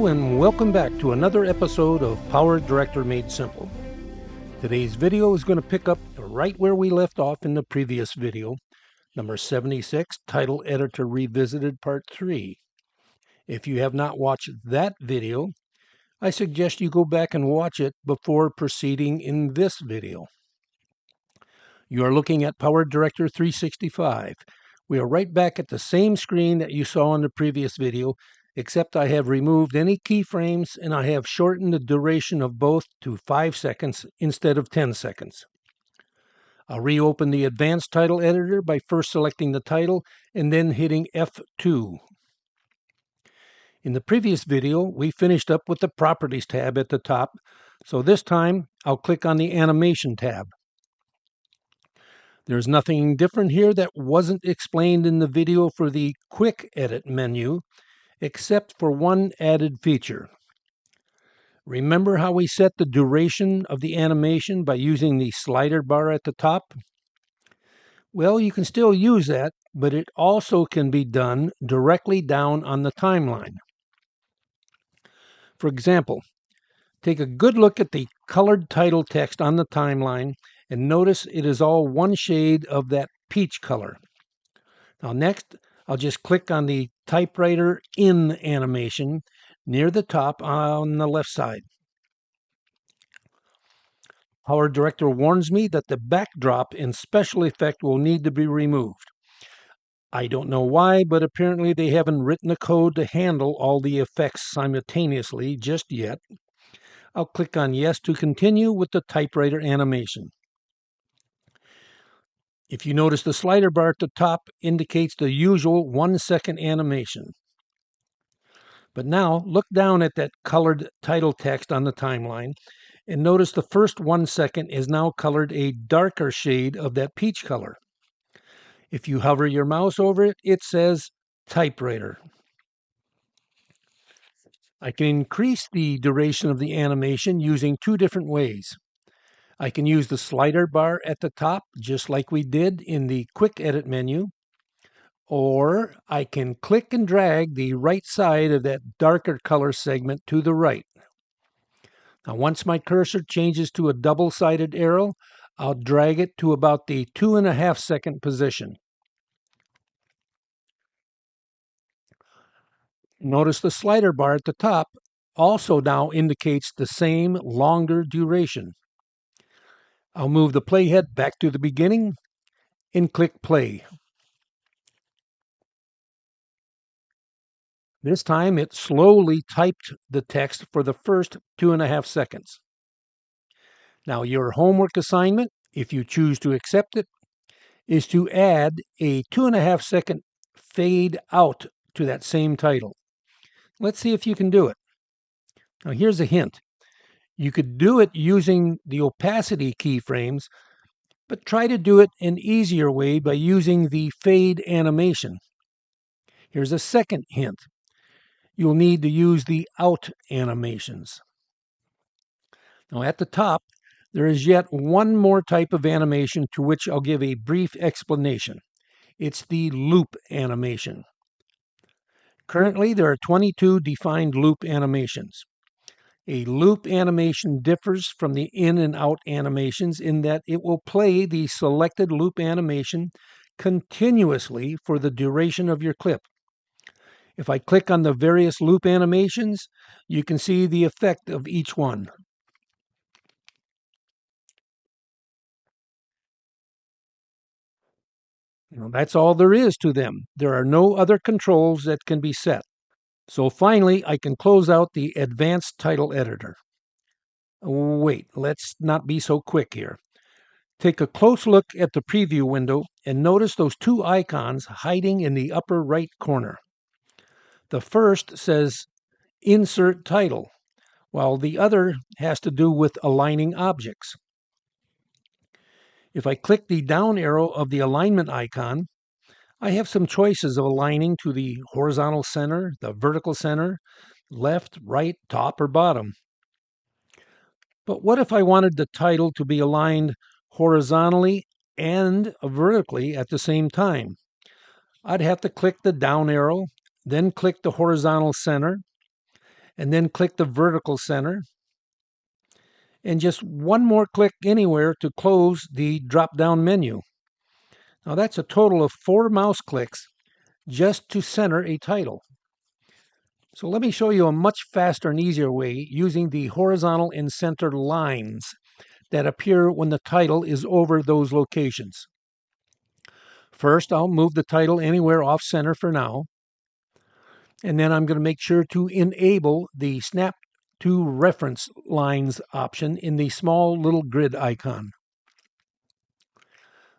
and welcome back to another episode of PowerDirector Made Simple. Today's video is going to pick up right where we left off in the previous video, number 76, Title Editor Revisited Part 3. If you have not watched that video, I suggest you go back and watch it before proceeding in this video. You are looking at PowerDirector 365. We are right back at the same screen that you saw in the previous video, except I have removed any keyframes and I have shortened the duration of both to 5 seconds instead of 10 seconds. I'll reopen the Advanced Title Editor by first selecting the title and then hitting F2. In the previous video, we finished up with the Properties tab at the top, so this time I'll click on the Animation tab. There's nothing different here that wasn't explained in the video for the Quick Edit menu, except for one added feature. Remember how we set the duration of the animation by using the slider bar at the top? Well, you can still use that, but it also can be done directly down on the timeline. For example, take a good look at the colored title text on the timeline and notice it is all one shade of that peach color. Now next, I'll just click on the Typewriter Animation near the top on the left side. PowerDirector warns me that the backdrop in Special Effect will need to be removed. I don't know why, but apparently they haven't written a code to handle all the effects simultaneously just yet. I'll click on Yes to continue with the Typewriter Animation. If you notice, the slider bar at the top indicates the usual 1-second animation. But now look down at that colored title text on the timeline and notice the first 1 second is now colored a darker shade of that peach color. If you hover your mouse over it, it says Typewriter. I can increase the duration of the animation using two different ways. I can use the slider bar at the top, just like we did in the Quick Edit menu, or I can click and drag the right side of that darker color segment to the right. Now, once my cursor changes to a double-sided arrow, I'll drag it to about the 2.5 second position. Notice the slider bar at the top also now indicates the same longer duration. I'll move the playhead back to the beginning and click play. This time it slowly typed the text for the first 2.5 seconds. Now your homework assignment, if you choose to accept it, is to add a 2.5 second fade out to that same title. Let's see if you can do it. Now here's a hint. You could do it using the opacity keyframes, but try to do it an easier way by using the fade animation. Here's a second hint. You'll need to use the out animations. Now at the top, there is yet one more type of animation to which I'll give a brief explanation. It's the loop animation. Currently, there are 22 defined loop animations. A loop animation differs from the in and out animations in that it will play the selected loop animation continuously for the duration of your clip. If I click on the various loop animations, you can see the effect of each one. That's all there is to them. There are no other controls that can be set. So finally, I can close out the Advanced Title Editor. Wait, let's not be so quick here. Take a close look at the preview window and notice those two icons hiding in the upper right corner. The first says Insert Title, while the other has to do with aligning objects. If I click the down arrow of the alignment icon, I have some choices of aligning to the horizontal center, the vertical center, left, right, top, or bottom. But what if I wanted the title to be aligned horizontally and vertically at the same time? I'd have to click the down arrow, then click the horizontal center, and then click the vertical center, and just one more click anywhere to close the drop-down menu. Now that's a total of 4 mouse clicks just to center a title. So let me show you a much faster and easier way using the horizontal and center lines that appear when the title is over those locations. First, I'll move the title anywhere off center for now, and then I'm going to make sure to enable the Snap to Reference Lines option in the small little grid icon.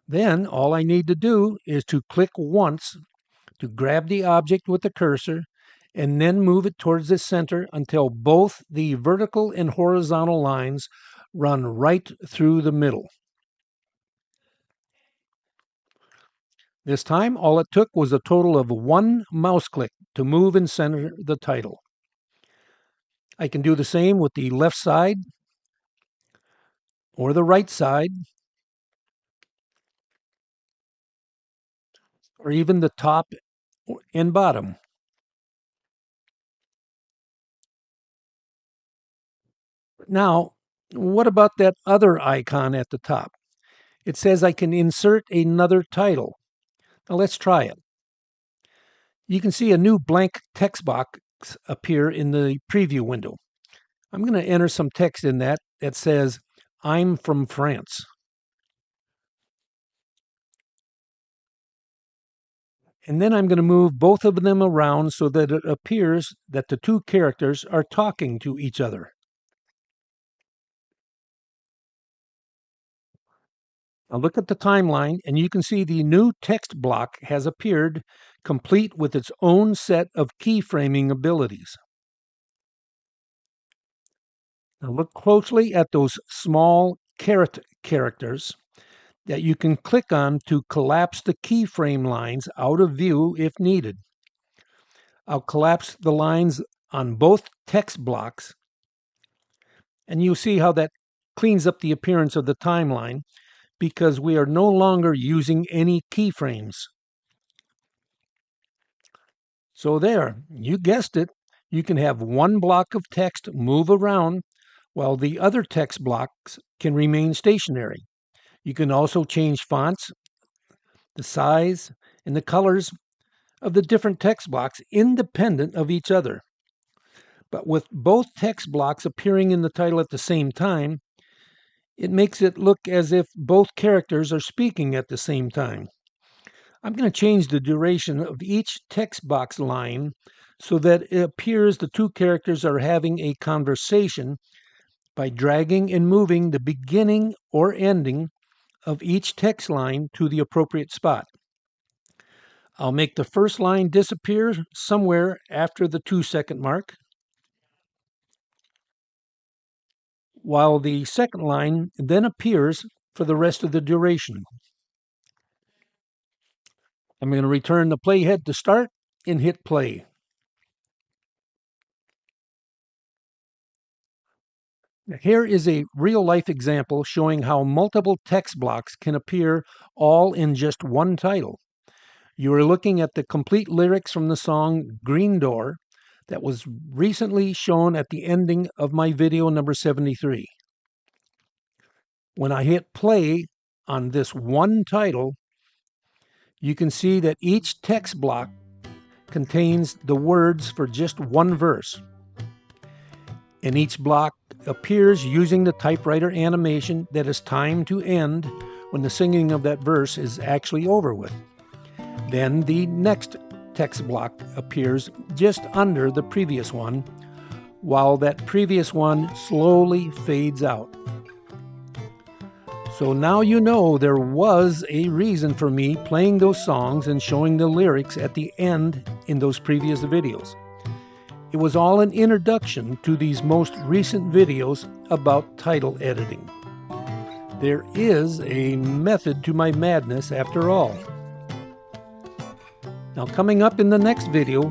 Then all I need to do is to click once to grab the object with the cursor and then move it towards the center until both the vertical and horizontal lines run right through the middle. This time, all it took was a total of 1 mouse click to move and center the title. I can do the same with the left side or the right side, or even the top and bottom. Now, what about that other icon at the top? It says I can insert another title. Now let's try it. You can see a new blank text box appear in the preview window. I'm going to enter some text in that says, "I'm from France." And then I'm going to move both of them around so that it appears that the two characters are talking to each other. Now look at the timeline, and you can see the new text block has appeared, complete with its own set of keyframing abilities. Now look closely at those small caret characters that you can click on to collapse the keyframe lines out of view if needed. I'll collapse the lines on both text blocks, and you'll see how that cleans up the appearance of the timeline because we are no longer using any keyframes. So there, you guessed it, you can have one block of text move around while the other text blocks can remain stationary. You can also change fonts, the size, and the colors of the different text blocks independent of each other. But with both text blocks appearing in the title at the same time, it makes it look as if both characters are speaking at the same time. I'm going to change the duration of each text box line so that it appears the two characters are having a conversation by dragging and moving the beginning or ending of each text line to the appropriate spot. I'll make the first line disappear somewhere after the 2-second mark, while the second line then appears for the rest of the duration. I'm going to return the playhead to start and hit play. Here is a real-life example showing how multiple text blocks can appear all in just one title. You are looking at the complete lyrics from the song Green Door that was recently shown at the ending of my video number 73. When I hit play on this one title, you can see that each text block contains the words for just one verse. And each block appears using the typewriter animation that is timed to end when the singing of that verse is actually over with. Then the next text block appears just under the previous one, while that previous one slowly fades out. So now you know there was a reason for me playing those songs and showing the lyrics at the end in those previous videos. It was all an introduction to these most recent videos about title editing. There is a method to my madness after all. Now, coming up in the next video,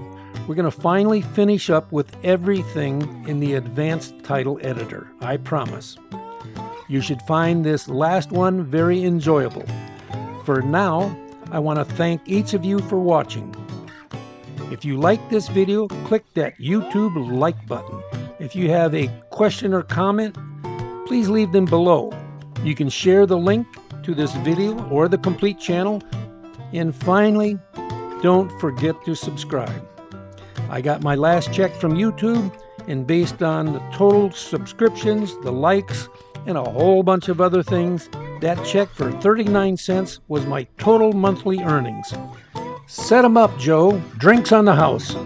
we're going to finally finish up with everything in the advanced title editor, I promise. You should find this last one very enjoyable. For now, I want to thank each of you for watching. If you like this video, click that YouTube like button. If you have a question or comment, please leave them below. You can share the link to this video or the complete channel. And finally, don't forget to subscribe. I got my last check from YouTube, and based on the total subscriptions, the likes, and a whole bunch of other things, that check for 39 cents was my total monthly earnings. Set 'em up, Joe. Drinks on the house.